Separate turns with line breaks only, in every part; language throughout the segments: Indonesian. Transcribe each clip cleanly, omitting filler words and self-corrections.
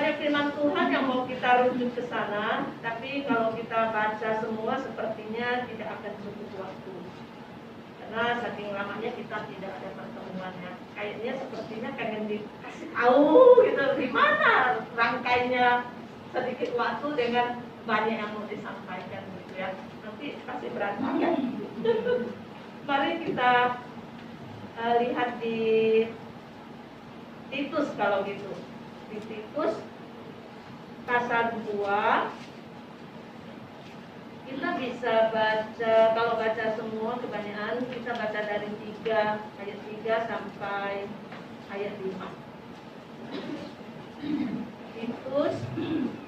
banyak firman Tuhan yang mau kita rujuk ke sana, tapi kalau kita baca semua sepertinya tidak akan cukup waktu. Karena saking lamanya kita tidak ada pertemuannya. Kayaknya sepertinya pengen dikasih tahu gitu, gimana rangkainya sedikit waktu dengan banyak yang mau disampaikan gitu ya. Nanti pasti berantakan. Mari kita lihat di Titus kalau gitu. Di Titus pasal 2 kita bisa baca, kalau baca semua kebanyakan kita baca dari ayat 3 sampai ayat 5. Titus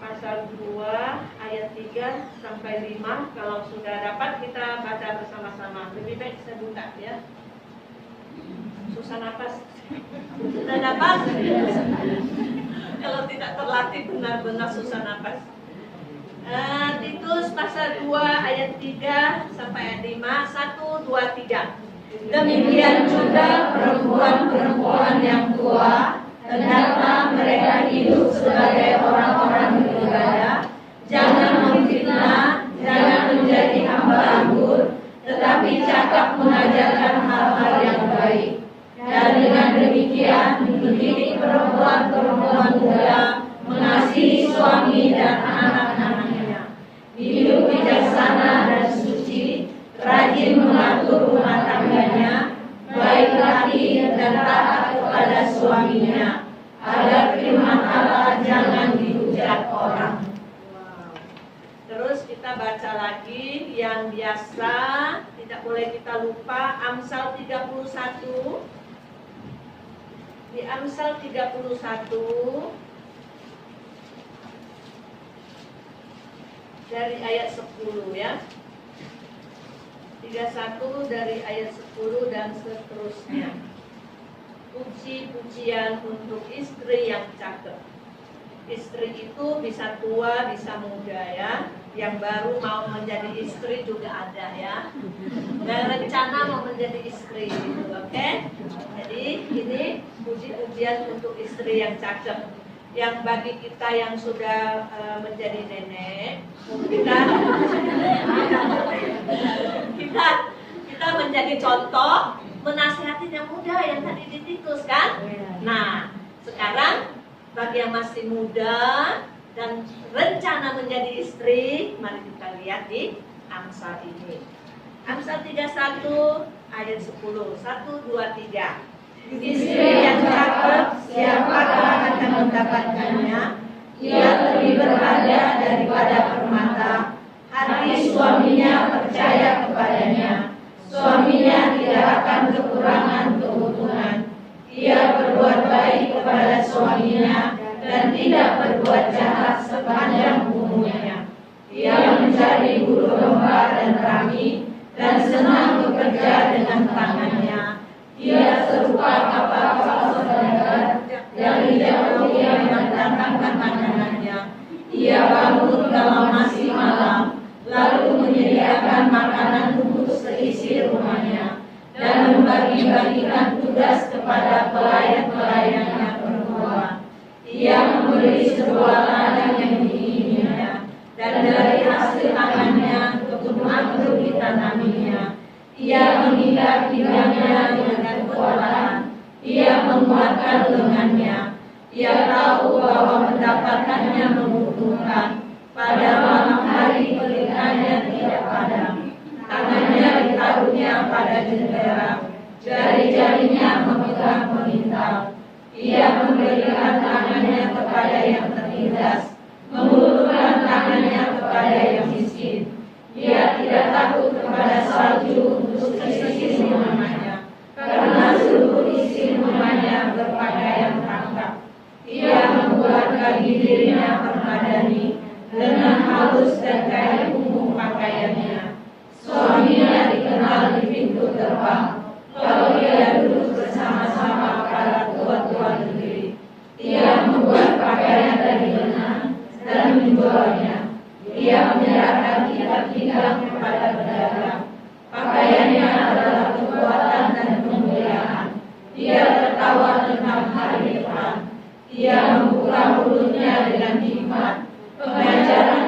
pasal 2 ayat 3 sampai 5. Kalau sudah dapat kita baca bersama-sama. Lebih baik saya buka ya. Susah napas. Sudah napas? Kalau tidak terlatih benar-benar susah napas. Titus pasal 2 ayat 3 sampai ayat 5. 1, 2, 3. Demikian juga perempuan-perempuan yang tua, hendaklah mereka hidup sebagai orang-orang beribadah, jangan memfitnah, jangan menjadi hamba anggur, tetapi cakap mengajarkan hal-hal yang baik. Dan dengan demikian mendidik perempuan-perempuan muda mengasihi suami dan anak-anaknya, hidup bijaksana dan suci, rajin mengatur rumah tangganya, baik laki dan taat kepada suaminya, agar firman Allah jangan dihujat orang. Terus kita baca lagi yang biasa, tidak boleh kita lupa, Amsal 31. Di Amsal 31 dari ayat 10 ya. 31 dari ayat 10 dan seterusnya. Puji-pujian untuk istri yang cakep. Istri itu bisa tua, bisa muda ya. Yang baru mau menjadi istri juga ada ya. Dan rencana mau menjadi istri gitu, oke? Jadi ini puji-pujian untuk istri yang cakep. Yang bagi kita yang sudah menjadi nenek, kita menjadi contoh menasihati yang muda yang tadi di Titus kan? Nah, sekarang bagi yang masih muda dan rencana menjadi istri, mari kita lihat di Amsal ini. Amsal 31 ayat 10. 1, 2, 3. Istri yang cakep, siapakah akan mendapatkannya? Ia lebih berharga daripada permata. Hati suaminya percaya kepadanya. Suaminya tidak akan kekurangan keuntungan. Ia berbuat baik kepada suaminya dan tidak berbuat jahat sepanjang umurnya. Ia mencari bulu domba dan rami dan senang bekerja dengan tangannya. Ia serupa kapal sebentar dari jauh ia mendatangkan pandangannya. Ia bangun dalam masih malam, lalu menyediakan makanan untuk seisi rumahnya dan membagi-bagikan tugas kepada pelayan-pelayannya perempuan. Ia memberi sebuah ladang yang diinginnya dan dari hasil tangannya kebun anggur ditanaminya. Ia mengikat pinggangnya dengan kekuatan. Ia menguatkan lengannya. Ia tahu bahwa mendapatkannya menguntungkan. Pada malam hari pelitanya tidak padam. Tangannya ditaruhnya pada jendela. Jari-jarinya memegang pemintal. Ia memberikan tangannya kepada yang tertindas, mengulurkan tangannya kepada yang miskin. Ia tidak takut kepada salju untuk isi rumahnya, karena seluruh isi rumahnya berpakaian tangkap. Ia membuat kaki dirinya permadani dengan halus dan kain punggung pakaiannya. Suaminya dikenal di pintu gerbang. Kalau ia duduk bersama-sama para tua-tua negeri, ia membuat pakaian dari benang dan menjualnya. Ia menyerahkan ikat pinggang kepada pedagang. Pakaiannya adalah kekuatan dan kemuliaan. Ia tertawa tentang hari depan. Ia membuka mulutnya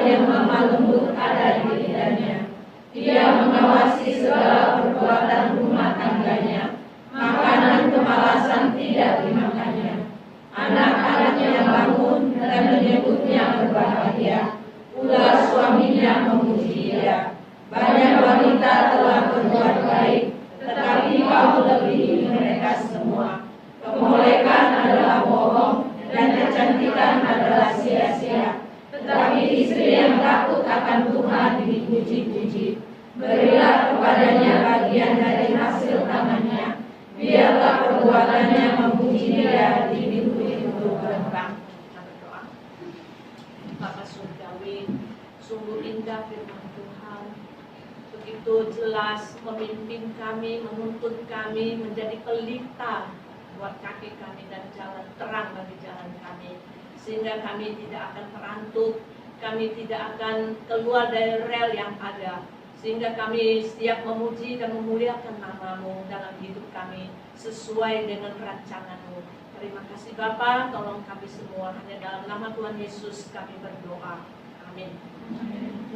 yang lemah lembut ada di lidahnya. Dia mengawasi segala perbuatan rumah tangganya. Makanan kemalasan tidak dimakannya. Anak-anaknya bangun dan menyebutnya berbahagia. Pula suaminya memuji dia. Banyak wanita telah berbuat baik, tetapi kau melebihi mereka semua. Kemolekan adalah bohong dan kecantikan adalah sia-sia. Tetapi istri yang takut akan Tuhan dipuji-puji. Berilah kepadanya bagian dari hasil tangannya. Biarlah perbuatannya memuji dia di pintu-pintu gerbang.
Bapa Surgawi, sungguh indah firman Tuhan. Begitu jelas memimpin kami, menuntun kami menjadi pelita buat kaki kami dan jalan terang bagi jalan kami. Sehingga kami tidak akan terantuk, kami tidak akan keluar dari rel yang ada. Sehingga kami setiap memuji dan memuliakan nama-Mu dalam hidup kami sesuai dengan rancangan-Mu. Terima kasih Bapa, tolong kami semua, hanya dalam nama Tuhan Yesus kami berdoa. Amin.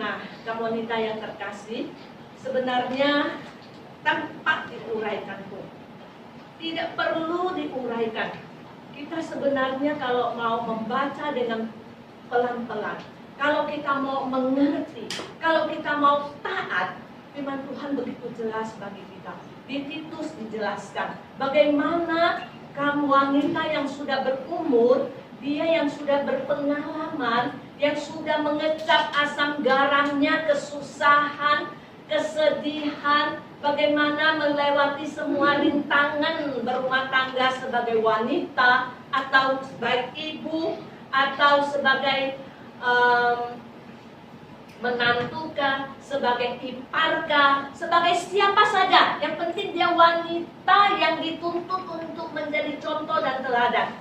Nah, kamu wanita yang terkasih, sebenarnya tanpa diuraikan pun, tidak perlu diuraikan. Kita sebenarnya kalau mau membaca dengan pelan-pelan, kalau kita mau mengerti, kalau kita mau taat, firman Tuhan begitu jelas bagi kita. Di Titus dijelaskan bagaimana kamu wanita yang sudah berumur, dia yang sudah berpengalaman, yang sudah mengecap asam garamnya, kesusahan, kesedihan, bagaimana melewati semua rintangan berumah tangga sebagai wanita, atau baik ibu, atau sebagai menantuka, sebagai iparka, sebagai siapa saja. Yang penting dia wanita yang dituntut untuk menjadi contoh dan teladan.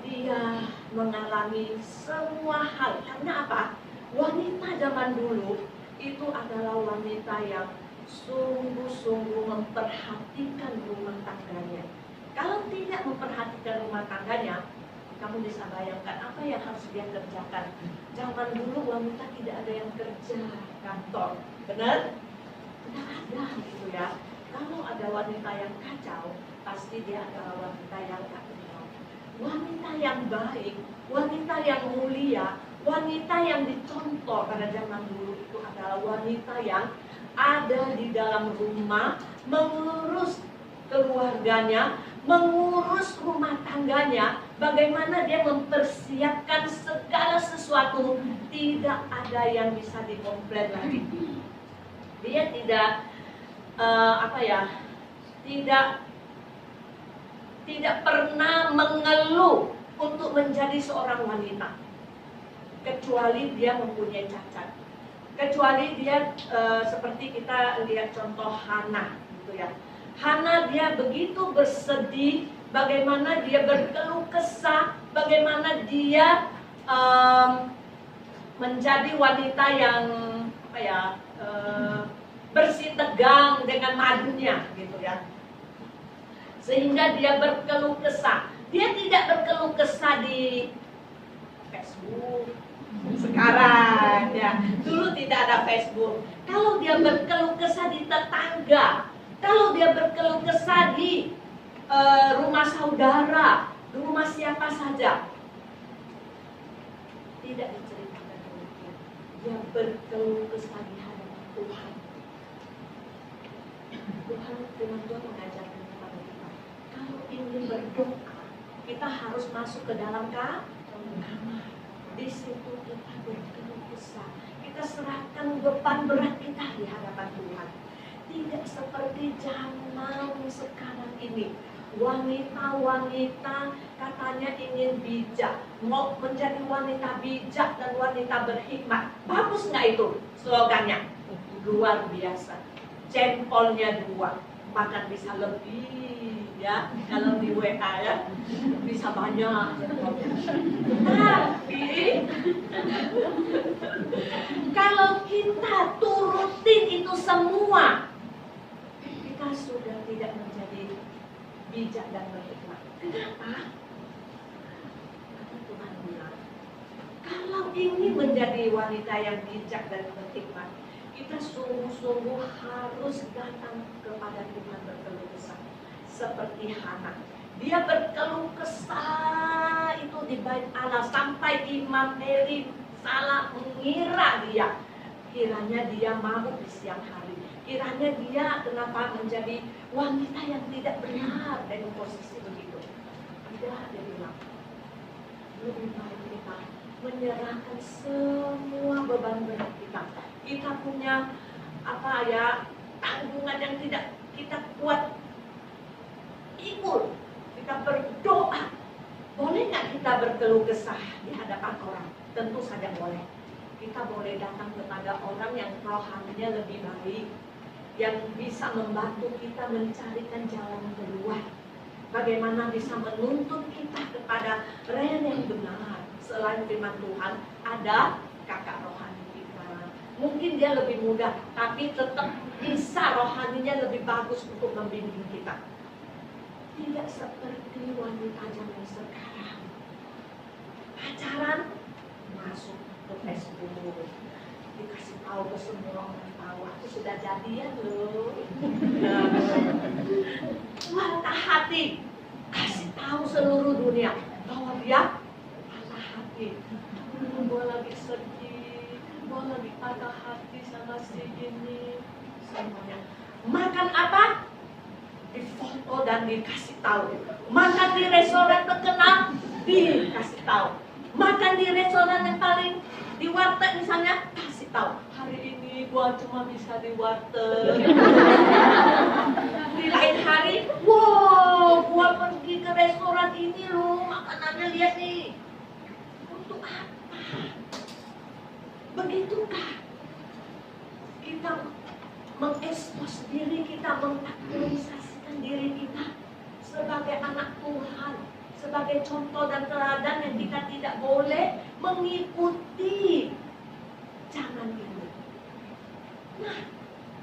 Dia mengalami semua hal. Karena apa? Wanita zaman dulu itu adalah wanita yang sungguh-sungguh memperhatikan rumah tangganya. Kalau tidak memperhatikan rumah tangganya, kamu bisa bayangkan apa yang harus dia kerjakan. Zaman dulu wanita tidak ada yang kerja kantor, benar? Tidak ada gitu ya. Kalau ada wanita yang kacau, pasti dia adalah wanita yang kacau. Wanita yang baik, wanita yang mulia, wanita yang dicontoh pada zaman dulu itu adalah wanita yang ada di dalam rumah, mengurus keluarganya, mengurus rumah tangganya, bagaimana dia mempersiapkan segala sesuatu, tidak ada yang bisa dikomplain lagi. Dia tidak tidak pernah mengeluh untuk menjadi seorang wanita, kecuali dia mempunyai cacat, kecuali dia seperti kita lihat contoh Hana, gitu ya. Hana dia begitu bersedih, bagaimana dia berkeluh kesah, bagaimana dia menjadi wanita yang bersih tegang dengan madunya, gitu ya. Sehingga dia berkeluh kesah. Dia tidak berkeluh kesah di Facebook sekarang, ya. Dulu tidak ada Facebook. Kalau dia berkeluh kesah di tetangga, kalau dia berkeluh kesah di rumah saudara, rumah siapa saja, tidak diceritakan demikian. Dia berkeluh kesah di hadapan Tuhan. Tuhan mengajarkan kepada kita, kalau ingin berdoa, kita harus masuk ke dalam kamar. Di situ kita berkeluh kesah, kita serahkan beban berat kita di hadapan Tuhan. Tidak seperti zaman sekarang ini. Wanita-wanita katanya ingin bijak, mau menjadi wanita bijak dan wanita berhikmat. Bagus nggak itu slogannya? Luar biasa. Jempolnya 2, bahkan bisa lebih ya. Kalau di WA ya bisa banyak jempolnya. Tapi kalau kita turutin itu semua, kita sudah tidak menjadi bijak dan berhikmat. Kenapa? Karena Tuhan bilang, kalau Kalau ingin menjadi wanita yang bijak dan berhikmat, kita sungguh-sungguh harus datang kepada Tuhan berkeluh kesah. Seperti Hana, dia berkeluh kesah itu di bait Allah sampai Imam Eli salah mengira dia. Kiranya dia mabuk di siang hari. Kiranya dia kenapa menjadi wanita yang tidak benar dengan posisi begitu. Tidak, dia bilang, lebih baik kita menyerahkan semua beban berat kita. Kita punya tanggungan yang tidak kita kuat. Ikut, kita berdoa. Boleh nggak kita berkeluh kesah di hadapan orang? Tentu saja boleh. Kita boleh datang kepada orang yang rohaninya lebih baik, yang bisa membantu kita mencarikan jalan keluar. Bagaimana bisa menuntun kita kepada jalan yang benar. Selain firman Tuhan, ada kakak rohani kita. Mungkin dia lebih muda, tapi tetap bisa rohaninya lebih bagus untuk membimbing kita. Tidak seperti wanita zaman sekarang. Pacaran, masuk ke Facebook, dikasih tahu ke semua orang tahu aku sudah jadian loh. Patah hati, kasih tahu seluruh dunia bahwa dia patah hati. Gue lagi sedih, gue lagi patah hati sama si ini, semuanya. Makan apa? Difoto dan dikasih tahu. Makan di restoran terkenal, dikasih tahu. Makan di restoran yang paling di warteg misalnya, kasih tahu. Hari ini gua cuma bisa di warteg. Di lain hari, wow, gua pergi ke restoran ini loh, makanannya lihat nih. Untuk apa? Begitukah kita mengekspos diri kita, mengaktualisasikan diri kita sebagai anak Tuhan, sebagai contoh dan teladan yang kita tidak boleh mengikuti zaman ini. Nah,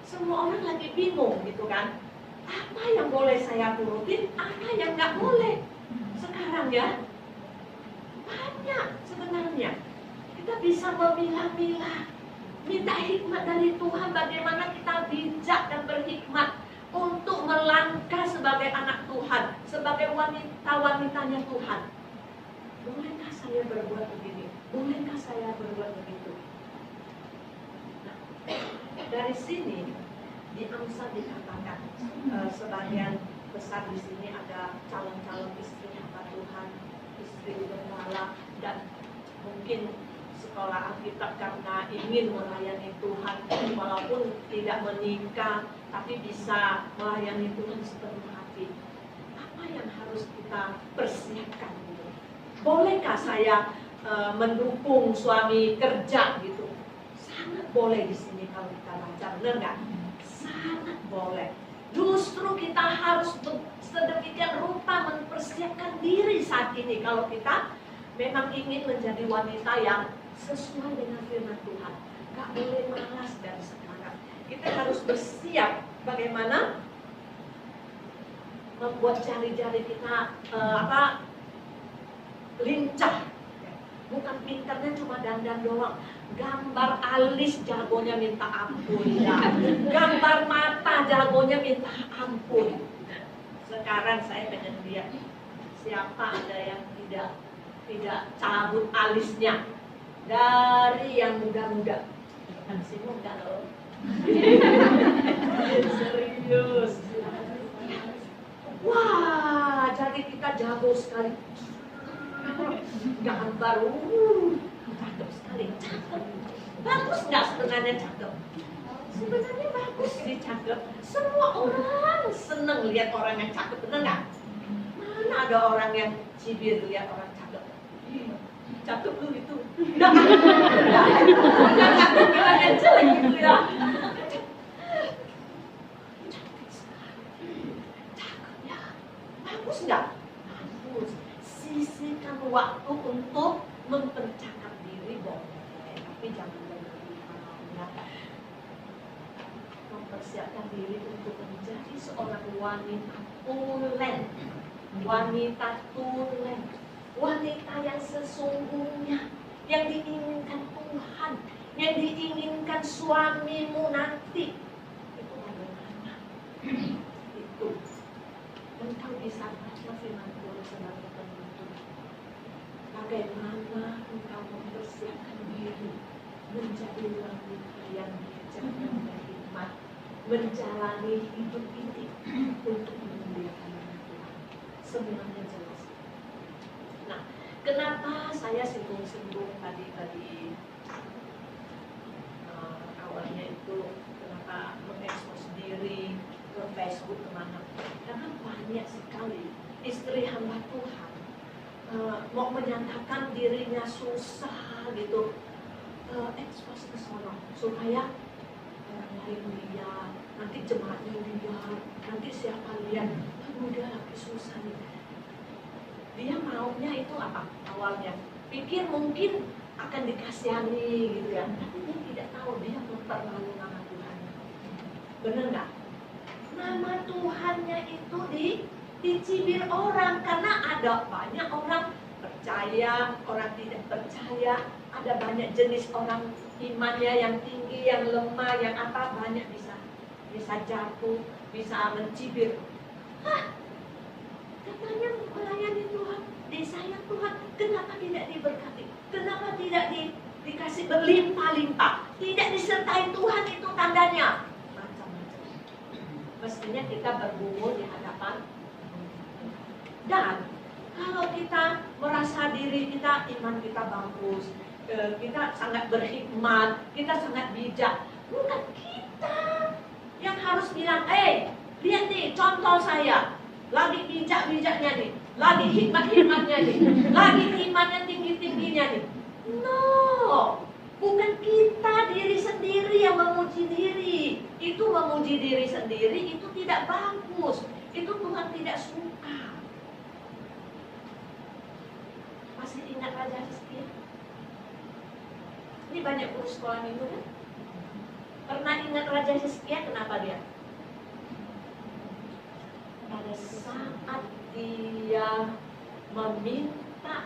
semua orang lagi bingung gitu kan, apa yang boleh saya turutin, apa yang nggak boleh. Sekarang ya banyak sebenarnya, kita bisa memilah-milah, minta hikmat dari Tuhan bagaimana kita bijak dan berhikmat untuk melangkah sebagai anak Tuhan, sebagai wanita-wanitanya Tuhan. Bolehkah saya berbuat begini? Bolehkah saya berbuat begitu? Nah, dari sini di Amsal dikatakan sebagian besar di sini ada calon-calon istri hamba Tuhan, istri gembala, dan mungkin sekolah Alkitab karena ingin melayani Tuhan walaupun tidak menikah, tapi bisa melayani Tuhan sepenuh hati. Apa yang harus kita persiapkan gitu? Bolehkah saya mendukung suami kerja gitu? Sangat boleh di sini kalau kita baca, benar nggak? Sangat boleh. Justru kita harus sedemikian rupa mempersiapkan diri saat ini kalau kita memang ingin menjadi wanita yang sesuai dengan firman Tuhan. Gak boleh malas dari sekarang. Kita harus bersiap bagaimana membuat jari-jari kita lincah. Bukan pintarnya cuma dandan doang. Gambar alis jagonya minta ampun ya. Gambar mata jagonya minta ampun. Sekarang saya pengen lihat siapa ada yang tidak cabut alisnya dari yang muda-muda. Kan si muda loh. Serius. Wah, jadi kita jago sekali. Gambar, cakep sekali, cakep. Bagus nggak sebenarnya cakep? Sebenarnya bagus sih cakep. Semua orang seneng lihat orang yang cakep, bener nggak? Mana ada orang yang cibir lihat orang cakep? Cakep lu itu. Nggak cakep bilang yang jelek gitu ya. Cakepnya bagus nggak? Bagus. Sisihkan waktu untuk mempercakap diri boleh, tapi jangan berlebihan. Mempersiapkan diri untuk menjadi seorang wanita tulen, wanita tulen, wanita yang sesungguhnya, yang diinginkan akan suamimu nanti. Itu bagaimana? Itu. Engkau bisa baca firman Tuhan sebagai penuntut. Bagaimana engkau mempersiapkan diri menjadi wanita yang bijak dan berhikmat, menjalani hidup ini untuk memuliakan nama Tuhan. Semuanya jelas. Nah, kenapa saya singgung-singgung tadi awalnya itu kenapa mengekspos diri ke Facebook kemana? Karena banyak sekali istri hamba Tuhan mau menyatakan dirinya susah gitu, ekspos ke sana supaya orang lain lihat, nanti jemaatnya lihat, nanti siapa lihat, dia lagi susah nih. Dia maunya itu apa awalnya? Pikir mungkin akan dikasihani gitu ya, tapi dia tidak tahu dia mempermalukan nama Tuhan. Benar nggak? Nama Tuhannya itu dicibir orang karena ada banyak orang percaya, orang tidak percaya, ada banyak jenis orang imannya yang tinggi, yang lemah, yang apa banyak bisa jatuh, bisa mencibir. Hah? Katanya melayani Tuhan, disayang Tuhan, kenapa tidak diberkati? Kenapa tidak dikasih berlimpah-limpah? Tidak disertai Tuhan, itu tandanya. Macam-macam. Mestinya kita bergumul di hadapan. Dan kalau kita merasa diri kita, iman kita bagus, kita sangat berhikmat, kita sangat bijak, bukan kita yang harus bilang, lihat nih contoh saya, lagi bijak-bijaknya nih, lagi hikmat-hikmatnya nih, lagi imannya tinggi-tingginya nih. No, bukan kita diri sendiri yang memuji diri. Itu memuji diri sendiri itu tidak bagus. Itu Tuhan tidak suka. Masih ingat Raja Hizkia? Ini banyak guru sekolah minggu kan? Pernah ingat Raja Hizkia kenapa dia? Pada saat dia meminta,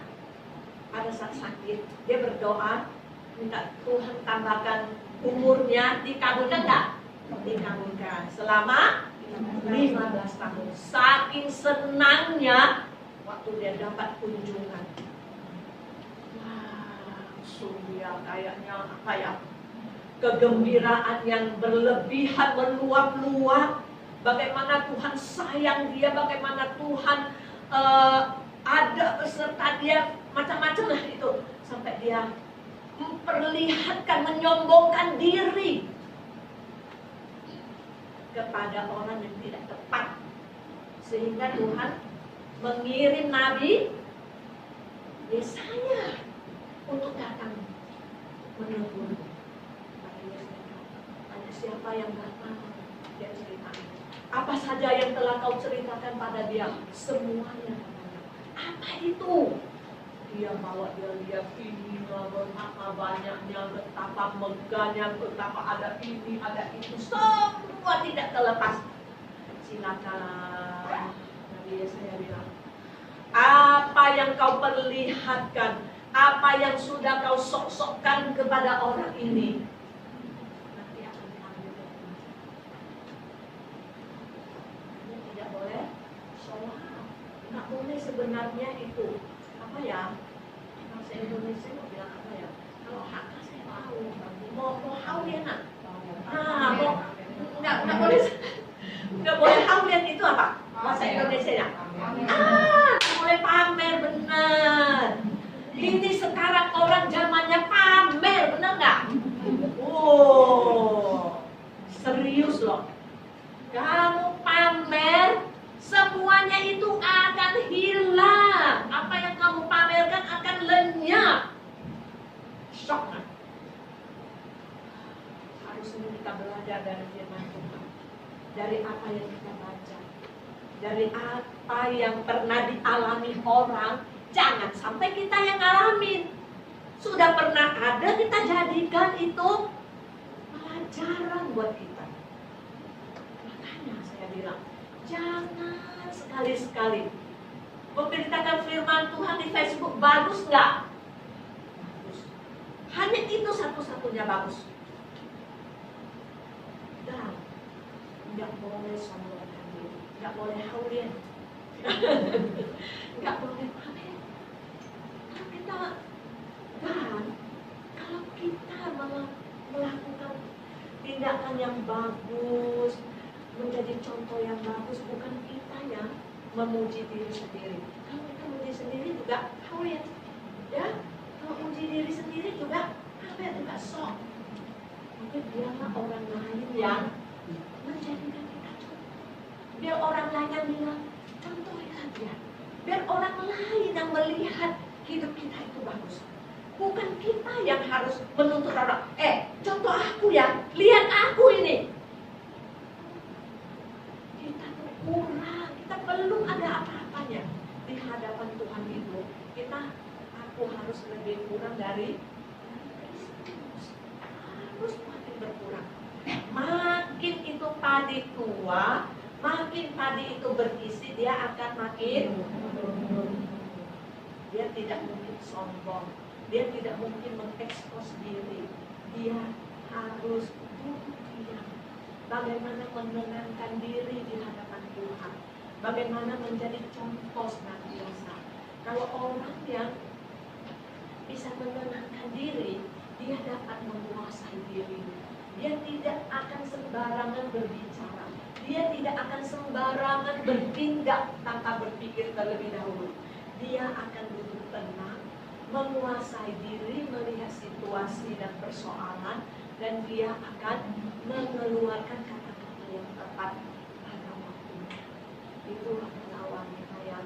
pada saat sakit, dia berdoa, minta Tuhan tambahkan umurnya, dikabulkan nggak? Dikabulkan. Selama 15 tahun. Saking senangnya waktu dia dapat kunjungan. Langsung dia kayaknya apa ya? Kegembiraan yang berlebihan, meluap-luap. Bagaimana Tuhan sayang dia, bagaimana Tuhan ada beserta dia, macam-macam lah itu. Sampai dia memperlihatkan, menyombongkan diri kepada orang yang tidak tepat. Sehingga Tuhan mengirim Nabi Yesaya untuk datang menegur. Tanya siapa yang datang, dia ceritakan. Apa saja yang telah kau ceritakan pada dia, semuanya. Apa itu? Dia bawa dia lihat ini, betapa banyaknya, betapa megahnya, betapa ada ini, ada itu, semua tidak terlepas. Silakan, Nabi Yesaya bilang, apa yang kau perlihatkan, apa yang sudah kau sok-sokkan kepada orang ini, nanti akan diambil. Tidak boleh sholat, nggak boleh sebenarnya itu. Apa ya? Bahasa Indonesia mau bilang apa ya? Kalau hak saya tahu, mau haulian nak? Mau nggak boleh haulian itu apa? Bahasa Indonesia ya? Boleh pamer, benar. Ini sekarang orang zamannya pamer, benar nggak? Serius loh. Kamu pamer, semuanya itu akan hilang. Apa yang kamu pamerkan akan lenyap. Shock kan? Harusnya kita belajar dari firman Tuhan, dari apa yang kita baca, dari apa yang pernah dialami orang. Jangan sampai kita yang ngalamin. Sudah pernah ada, kita jadikan itu pelajaran buat kita. Makanya saya bilang, jangan sekali-sekali memberitakan firman Tuhan di Facebook. Bagus nggak? Bagus. Hanya itu satu-satunya bagus. nggak boleh sombongkan diri, nggak boleh haurian, nggak boleh pamer. Kalau kita kalau kita melakukan tindakan yang bagus, menjadi contoh yang bagus, bukan kita yang memuji diri sendiri. Kalau kita memuji sendiri juga haurian, ya. Kalau memuji diri sendiri juga pamer, juga sok. Maka biarlah orang lain yang menjadikan kita contoh. Biar orang lain yang bilang, contohkan dia. Biar orang lain yang melihat hidup kita itu bagus. Bukan kita yang harus menuntut orang, contoh aku ya, lihat aku ini. Kita kurang, kita belum ada apa-apanya di hadapan Tuhan itu. Aku harus lebih kurang dari Kristus. Harus makin berkurang. Makin itu padi tua, makin padi itu berisi, dia akan makin. Dia tidak mungkin sombong, dia tidak mungkin mengekspos diri. Dia harus duduk diam. Bagaimana menenangkan diri di hadapan Tuhan, bagaimana menjadi contoh senantiasa. Kalau orang yang bisa menenangkan diri, dia dapat menguasai diri. Dia tidak akan sembarangan berbicara, dia tidak akan sembarangan bertindak tanpa berpikir terlebih dahulu. Dia akan duduk tenang, menguasai diri, melihat situasi dan persoalan, dan dia akan mengeluarkan kata-kata yang tepat pada waktunya. Itulah wanita yang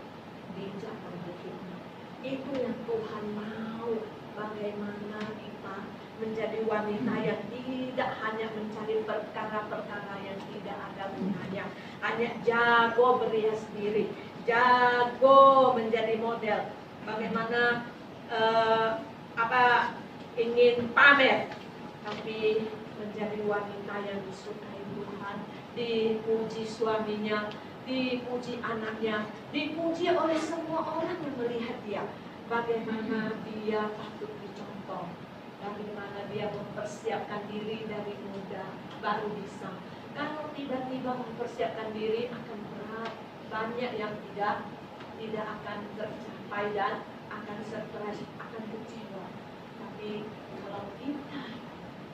bijak dan berhikmat. Itu yang Tuhan mau. Bagaimana kita menjadi wanita yang tidak hanya mencari perkara-perkara yang tidak ada gunanya, hanya jago berias diri, jago menjadi model. Bagaimana ingin pamer, tapi menjadi wanita yang disukai Tuhan, dipuji suaminya, dipuji anaknya, dipuji oleh semua orang yang melihat dia. Bagaimana dia patut dicontoh, bagaimana dia mempersiapkan diri dari muda baru bisa. Kalau tiba-tiba mempersiapkan diri akan berat, banyak yang tidak akan tercapai dan akan stres, akan kecewa. Tapi kalau kita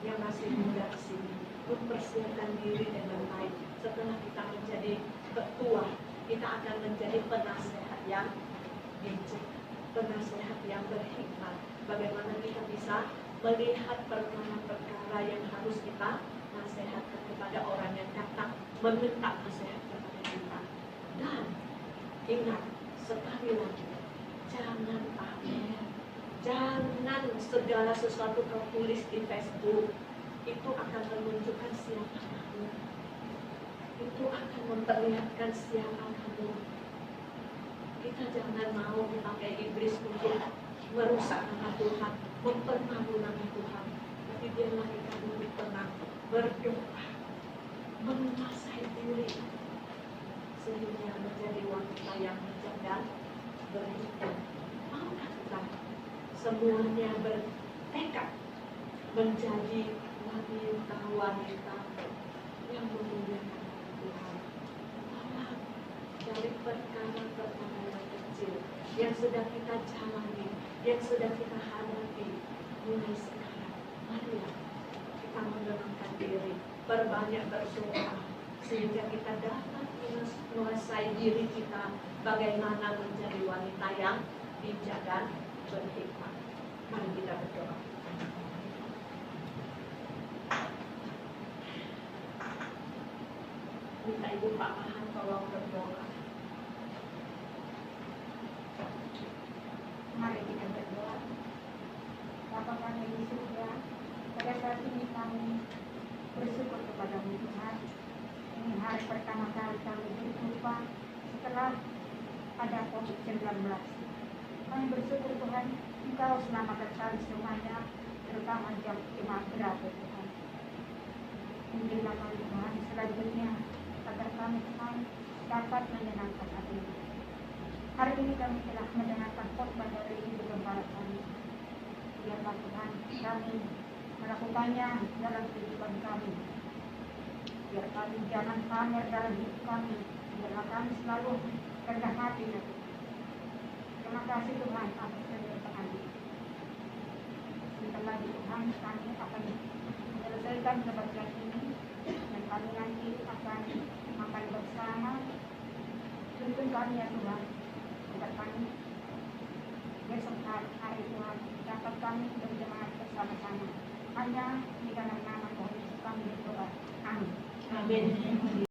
yang masih muda di sini mempersiapkan diri dengan baik, setelah kita menjadi ketua, kita akan menjadi penasehat yang bijak, penasehat yang berhikmat. Bagaimana kita bisa melihat perkara-perkara yang harus kita nasihatkan kepada orang yang datang meminta nasihat kepada kita. Dan ingat, sekali lagi, jangan pamer, jangan segala sesuatu kau tulis di Facebook. Itu akan menunjukkan siapa kamu, itu akan memperlihatkan siapa kamu. Kita jangan mau dipakai iblis untuk merusak nama Tuhan, mempermalu nama Tuhan. Tapi biarlah kita duduk tenang, berdoa, menguasai diri, sehingga menjadi wanita yang bijak dan berhikmat. Maukah kita semuanya bertekad menjadi wanita-wanita yang memuliakan Tuhan? Tolong dari perkara-perkara yang kecil yang sedang kita jalani, yang sedang kita hadapi mulai sekarang, marilah kita menenangkan diri, berbanyak berdoa, sehingga kita dapat menguasai diri kita bagaimana menjadi wanita yang bijak dan berhikmat. Mari kita berdoa. Minta Ibu Pak Mahan tolong berdoa.
Mari kita berdoa. Bapa kami di surga, pada saat ini kami bersyukur kepada-Mu Tuhan. Ini hari pertama kali kami berjumpa setelah ada COVID-19. Kami bersyukur Tuhan, Engkau selamatkan kami semuanya, terutama jemaat berapa Tuhan. Berilah kami Tuhan selanjutnya agar kami Tuhan dapat menyenangkan hati-Mu. Hari ini kami telah mendengarkan khotbah dari Ibu Gembala kami. Biarlah Tuhan kami melakukannya dalam kehidupan kami. Biar kami jangan pamer dalam hidup kami. Biarlah kami selalu rendah hati ya Tuhan. Terima kasih Tuhan atas penyertaan. Sebentar lagi Tuhan kami akan menyelesaikan kebaktian ini dan kami nanti akan makan bersama. Tuntun kami ya Tuhan, agar kami besok hari Tuhan dapat kami berjemaat bersama-sama. Hanya di dalam nama Tuhan Yesus kami berdoa. Amin.
Amin.